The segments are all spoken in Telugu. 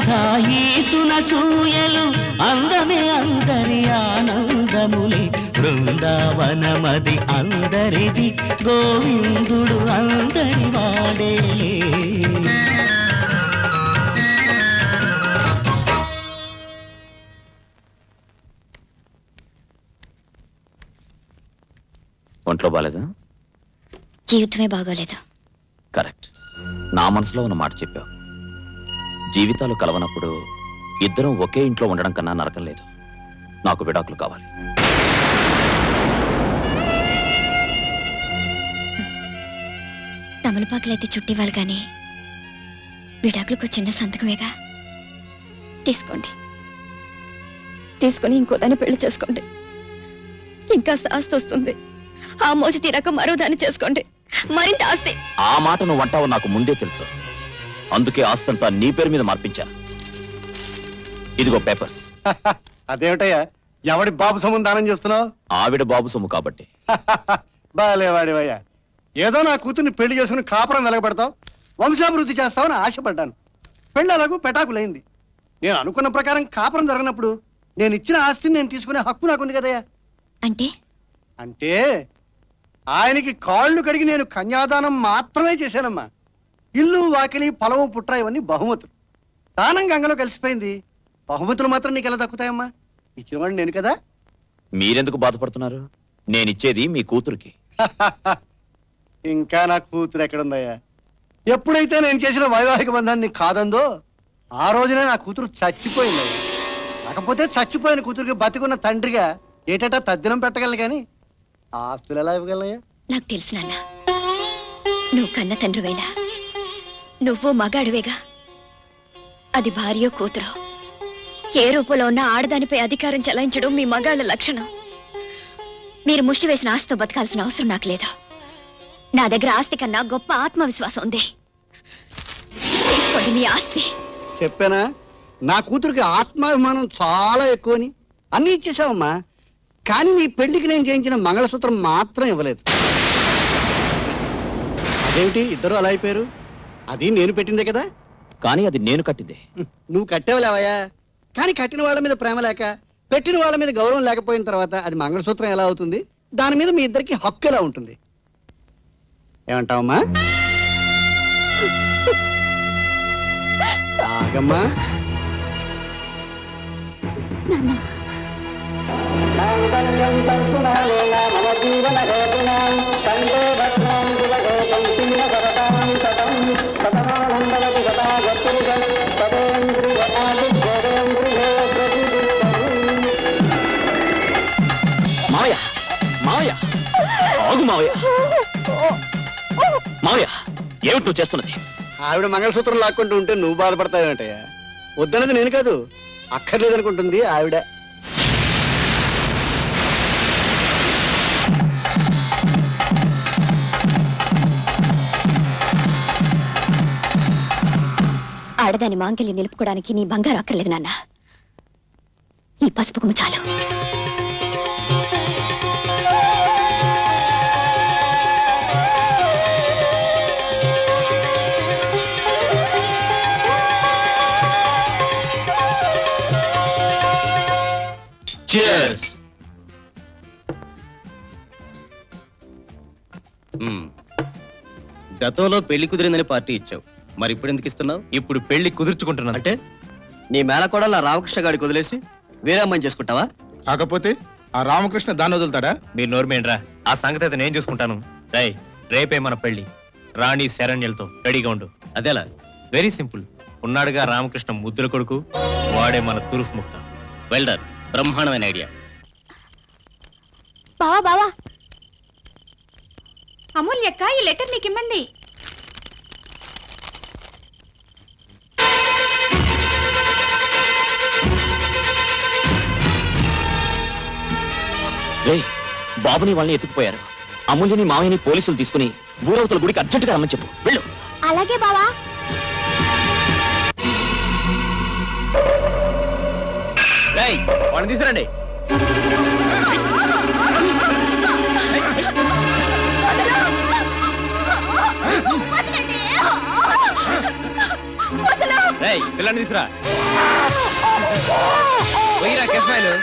దీర్ఘాయీసునసూయలు అందమే అందరి ఆనందములే బృందావనమది అందరిది గోవిందుడు అందరి వాడేలే. ఒంట్లో బాలేదా? జీవితమే బాగోలేదు. కరెక్ట్. నా మనసులో ఉన్న మాట చెప్పావు. జీవితాలు కలవనప్పుడు ఇద్దరం ఒకే ఇంట్లో ఉండడం కన్నా నరకం లేదు. నాకు విడాకులు కావాలి. తమలపాకులైతే చుట్టివ్వాలి కానీ విడాకులకు చిన్న సంతకమేగా. తీసుకోండి, తీసుకుని ఇంకో దాన్ని పెళ్లి చేసుకోండి. ఇంకా ఆస్తి వస్తుంది. ఆ మోజు తీరాక మరో దాన్ని చేసుకోండి, మరింత ఆస్తి. ఆ మాట నువ్వు అంటావు నాకు ముందే తెలుసు. అందుకే ఆస్తంతా నీ పేరు మీద మార్పించా. ఇదిగో పేపర్స్. అదేమిటయ్యా, ఎవడి బాబు సొమ్ము దానం చేస్తున్నావు? ఆవిడ బాబు సొమ్ము కాబట్టి. బాలేవాడివయ్యా. ఏదో నా కూతుర్ని పెళ్లి చేసుకుని కాపురం వెలగబెడతావు, వంశాభివృద్ధి చేస్తావని ఆశపడ్డాను. పెళ్ళి అలాగూ పెటాకులైంది. నేను అనుకున్న ప్రకారం కాపురం జరగనప్పుడు నేను ఇచ్చిన ఆస్తిని నేను తీసుకునే హక్కు నాకుంది కదయ్యా. అంటే అంటే ఆయనకి కాళ్ళు కడిగి నేను కన్యాదానం మాత్రమే చేశానమ్మా. ఇల్లు వాకిలి పొలము పుట్ర ఇవన్నీ బహుమతులు. దానం గంగలో కలిసిపోయింది. బహుమతులు మాత్రం నీకు ఎలా దక్కుతాయమ్మా? ఇచ్చినవాడు నేను కదా. మీరెందుకు బాధపడుతున్నారు? నేనిచ్చేది మీ కూతురికి. ఇంకా నా కూతురు ఎక్కడుందయ్యా? ఎప్పుడైతే నేను చేసిన వైవాహిక బంధాన్ని కాదందో ఆ రోజునే నా కూతురు చచ్చిపోయిందయ్యా. కాకపోతే చచ్చిపోయిన కూతురికి బతికున్న తండ్రిగా ఏటా తద్దినం పెట్టగలను కానీ ఆస్తులు ఎలా ఇవ్వగలయ్యా? నాకు తెలుసు నాన్న, నువ్వు కన్న తండ్రివేనా, నువ్వు మగాడివేగా. అది భార్యో కూతురో ఏ రూపంలో ఉన్న ఆడదానిపై అధికారం చెలాయించడం మీ మగాళ్ళ లక్షణం. మీరు ముష్టి వేసిన ఆస్తితో బతకాల్సిన అవసరం నాకు లేదు. నా దగ్గర ఆస్తి కన్నా గొప్ప ఆత్మవిశ్వాసం ఉంది. తీసుకోండి మీ ఆస్తి. చెప్పానా నా కూతురికి ఆత్మాభిమానం చాలా ఎక్కువని? అన్ని ఇచ్చేసావమ్మా, కానీ నీ పెళ్లికి నేను చేయించిన మంగళసూత్రం మాత్రం ఇవ్వలేదు. అదేమిటి ఇద్దరు అలా అయిపోయారు? అది నేను పెట్టిందే కదా. కానీ అది నేను కట్టిందే. నువ్వు కట్టేవలేవయ్యా, కానీ కట్టిన వాళ్ళ మీద ప్రేమ లేక పెట్టిన వాళ్ళ మీద గౌరవం లేకపోయిన తర్వాత అది మంగళసూత్రం ఎలా అవుతుంది? దాని మీద మీ ఇద్దరికి హక్కు ఎలా ఉంటుంది? ఏమంటావమ్మా? ఆగమ్మా. మావయ్య, మావయ్య, ఆగు మావయ్య. మావయ్య, ఏమిటి నువ్వు చేస్తున్నది? ఆవిడ మంగళసూత్రం లాక్కుంటూ ఉంటే నువ్వు బాధపడతావేంటయ్యా? వద్దన్నది నేను కాదు, అక్కర్లేదనుకుంటుంది ఆవిడ. ఆడదాని మాంగల్యం నిలుపుకోవడానికి నీ బంగారు అక్కర్లేదు నాన్న, ఈ పసుపు కొమ్ము చాలు. గతంలో పెళ్లి కుదిరిందని పార్టీ ఇచ్చావు, మరి ఇప్పుడు ఎందుకు ఇస్తున్నావు? ఇప్పుడు పెళ్లి కుదుర్చుకుంటున్నాను. అంటే నీ మేనకోడలు రామకృష్ణ గాడికి వదిలేసి వేరే అమ్మాయిని చేసుకుంటావా? కాకపోతే ఆ రామకృష్ణ దాన్ని వదులుతాడా? మీరు నోర్మేండ్రా, ఆ సంగతి అయితే నేను చూసుకుంటాను. రేపే మన పెళ్లి. రాణి శరణ్యలతో రెడీగా ఉండు. అదేలా? Very simple. ఉన్నాడుగా రామకృష్ణ ముద్దుల కొడుకు, వాడే మన తురుఫ్ ముక్త. వెల్డర్, బ్రహ్మాండమైన ఐడియా. బావా బావా, అమూల్యక్క ఈ లెటర్ నీకిమ్మంది. బాబుని వాళ్ళని ఎత్తుకుపోయారు. అమూల్యని మావయ్యని పోలీసులు తీసుకుని ఊరవతల గుడికి అర్జెంటుగా రమ్మని చెప్పు. వెళ్ళు. అలాగే బావా. వాళ్ళని తీసుకురండి. పిల్లని తీసురా పోయిరా కిస్మాయిలు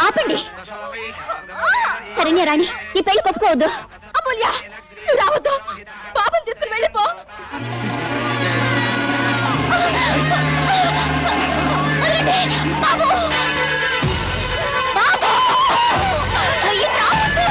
ఆపండి. శరణ్య రాణి, ఈ పెళ్లి ఒప్పుకోవద్దు. అమూల్య, నువ్వు రావద్దు. బాబుని తీసుకుని వెళ్ళిపో. బాబు, బాబు, అయ్యో, రావద్దు.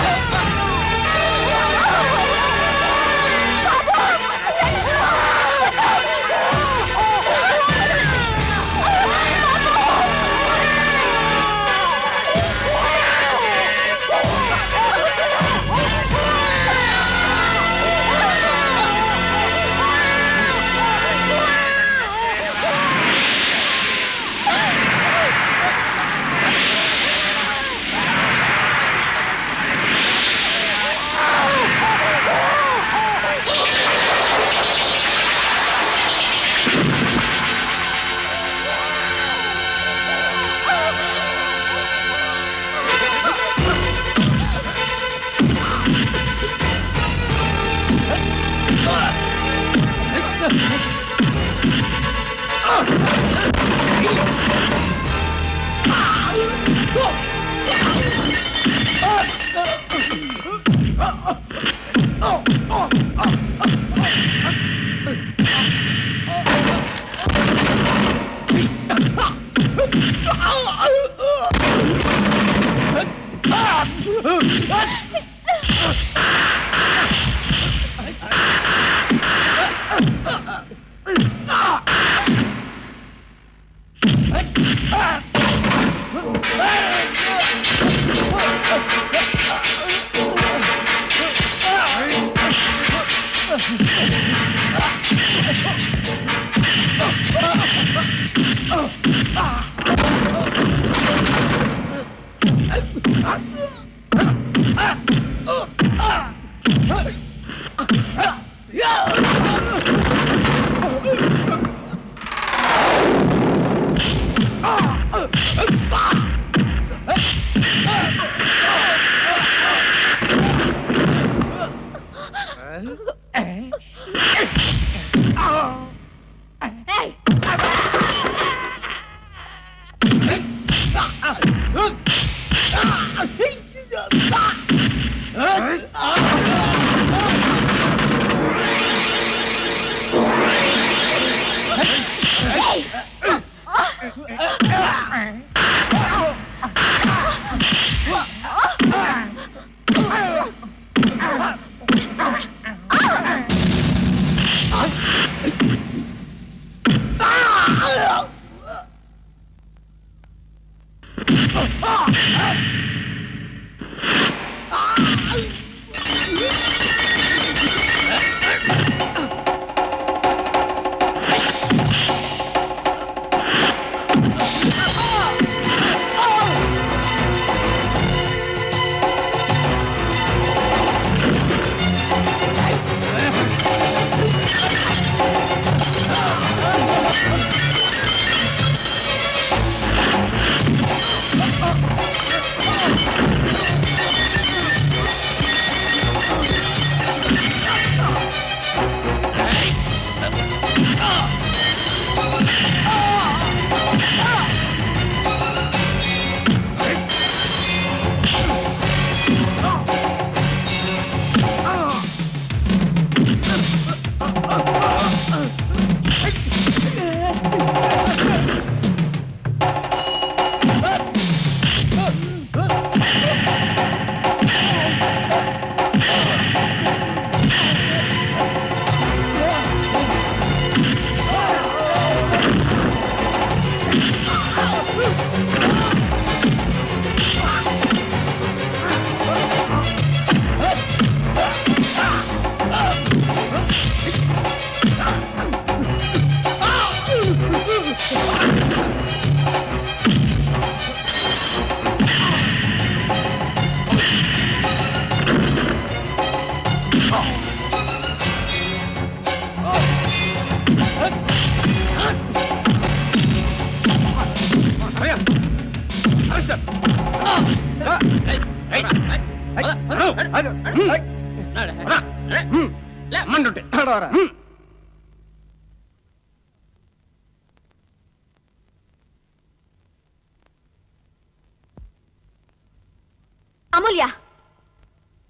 అమూల్య,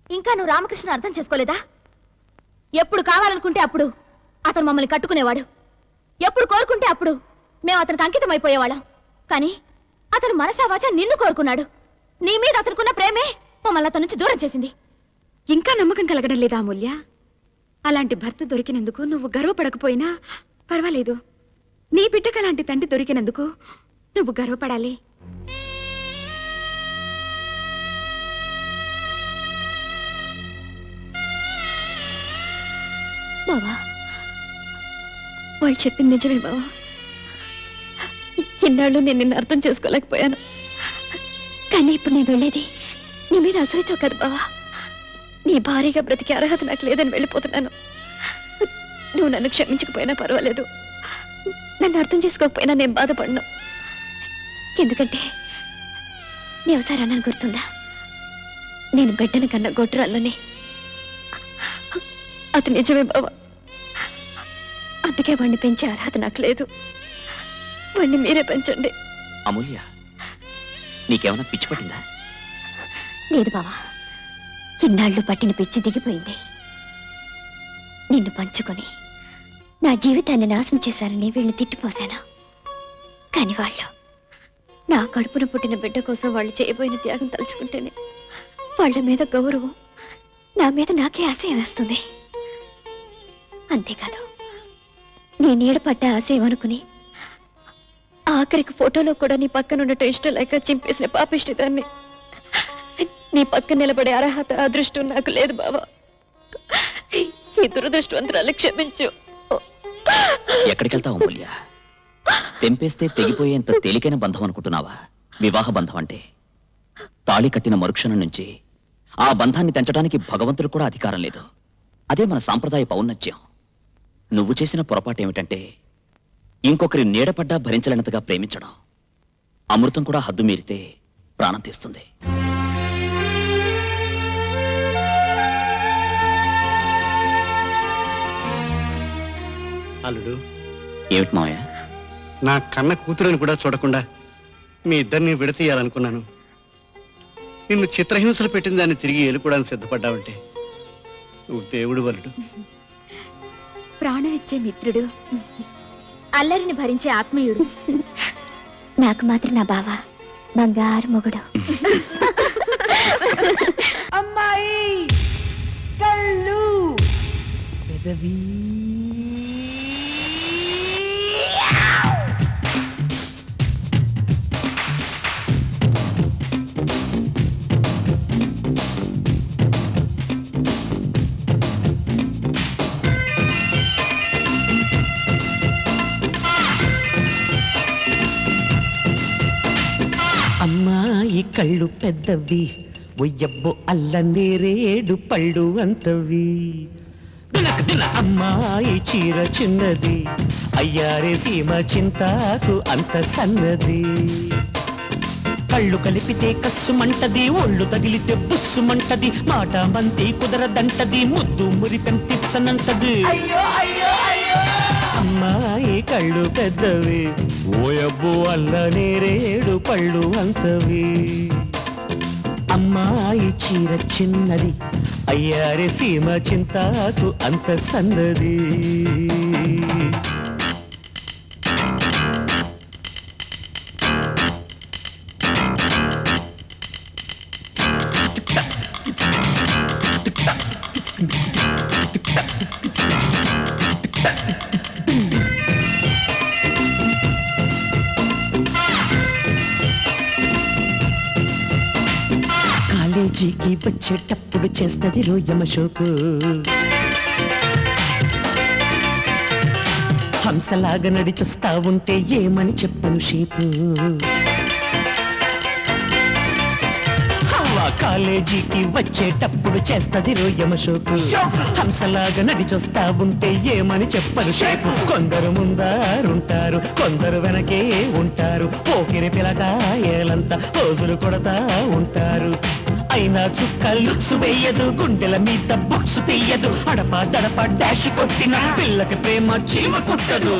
ఇంకా నువ్వు రామకృష్ణ అర్థం చేసుకోలేదా? ఎప్పుడు కావాలనుకుంటే అప్పుడు అతను మమ్మల్ని కట్టుకునేవాడు, ఎప్పుడు కోరుకుంటే అప్పుడు మేము అతనికి అంకితం అయిపోయేవాళ్ళం. కానీ అతను మనసావాచ నిన్ను కోరుకున్నాడు. నీ మీద అతనుకున్న ప్రేమే మమ్మల్ని అతని నుంచి దూరం చేసింది. ఇంకా నమ్మకం కలగడం లేదా అమూల్య? అలాంటి భర్త దొరికినందుకు నువ్వు గర్వపడకపోయినా పర్వాలేదు. నీ బిడ్డకు అలాంటి తండ్రి దొరికినందుకు నువ్వు గర్వపడాలి. బావా, వాళ్ళు చెప్పింది నిజమే బావా. ఇన్నాళ్ళు నేను నిన్ను అర్థం చేసుకోలేకపోయాను. కానీ ఇప్పుడు నేను వెళ్ళేది నీ మీద అసూయతో కదా బావా. నీ భారీగా బ్రతికే అర్హత నాకు లేదని వెళ్ళిపోతున్నాను. నువ్వు నన్ను క్షమించకపోయినా పర్వాలేదు, నన్ను అర్థం చేసుకోకపోయినా నేను బాధపడను. ఎందుకంటే నీ ఒకసారి అన్నాను గుర్తుందా? నేను బిడ్డను కన్నా గొడ్రాళ్ళని. అది నిజమే బావా. అందుకే వాడిని పెంచే అర్హత నాకు లేదు. వాడిని మీరే పెంచండి. అమూల్య, నీకేమైనా పిచ్చి పట్టిందా? లేదు బావా, ఇన్నాళ్ళు పట్టిన పిచ్చి దిగిపోయింది. నిన్ను పంచుకొని నా జీవితాన్ని నాశనం చేశారని వీళ్ళని తిట్టిపోశాను. కాని వాళ్ళు నా కడుపున పుట్టిన బిడ్డ కోసం వాళ్ళు చేయబోయిన త్యాగం తలుచుకుంటేనే వాళ్ళ మీద గౌరవం, నా మీద నాకే ఆశయం వేస్తుంది. అంతేకాదు, నీ నీడ పడ్డ ఆశయం అనుకుని ఆఖరికి ఫోటోలో కూడా నీ పక్కన ఉండటం ఇష్టం లేక చింపేసిన పాపిష్టి దాన్ని. నీ పక్కన నిలబడే అర్హత, అదృష్టం నాకు లేదు బావా. ఈ దురదృష్టవంతురాలు క్షమించు. ఎక్కడికి వెళ్తావు అమూల్య? తెంపేస్తే తెగిపోయేంత తేలికైన బంధం అనుకుంటున్నావా? వివాహ బంధం అంటే తాళి కట్టిన మరుక్షణం నుంచి ఆ బంధాన్ని తెంచడానికి భగవంతుడు కూడా అధికారం లేదు. అదే మన సాంప్రదాయ పౌన్నత్యం. నువ్వు చేసిన పొరపాటు ఏమిటంటే ఇంకొకరి నీడపడ్డా భరించలేనంతగా ప్రేమించడం. అమృతం కూడా హద్దు మీరితే ప్రాణం తీస్తుంది. అల్లుడు, ఏమిటి మావయ్య? నా కన్న కూతురని కూడా చూడకుండా మీ ఇద్దరిని విడతీయాలనుకున్నాను. నిన్ను చిత్రహింసలు పెట్టిన దాన్ని తిరిగి ఏలుకోవడానికి సిద్ధపడ్డావంటే నువ్వు దేవుడు వలుడు. ప్రాణం ఇచ్చే మిత్రుడు, అల్లరిని భరించే ఆత్మీయుడు. నాకు మాత్రం నా బావ బంగారు మొగుడు. అమ్మాయి కళ్ళు పెదవి అమ్మాయి కళ్ళు పెద్దవి, ఒయ్యబ్బో అల్ల నేరేడు పళ్ళు అంతవి. దినక దిన అమ్మాయి చీర చిన్నది, అయ్యారే సీమ చింతాకు అంత సన్నది. కళ్ళు కలిపితే కస్సుమంటది, ఒళ్ళు తగిలితే బుస్సుమంటది. మాట మంతి కుదరదంటది, ముద్దు మురిపెం తిచ్చనంటది. అమ్మాయి కళ్ళు పెద్దవి, ఓయబ్బో అల్ల నేరేడు పళ్ళు అంతవి. అమ్మాయి చీర చిన్నది, అయ్యారే సీమ చింతాకు అంత సన్నది. కాలేజీకి వచ్చేటప్పుడు చేస్తది రోయమ షోకు, హంసలాగా నడిచొస్తా ఉంటే ఏమని చెప్పను షేపు. కాలేజీకి వచ్చేటప్పుడు చేస్తది రోయమ షోకు, హంసలాగా నడిచొస్తా ఉంటే ఏమని చెప్పను షేపు. కొందరు ముందారుంటారు, కొందరు వెనకే ఉంటారు. పోకిరి పిలకాయలంతా రోజులు కొడతా ఉంటారు. అయినా చుక్క లుక్స్ వేయదు, గుండెల మీద బుక్స్ తీయదు, అడప దడప డాష్ కొట్టిన పిల్లకి ప్రేమ చీమ కుట్టదు.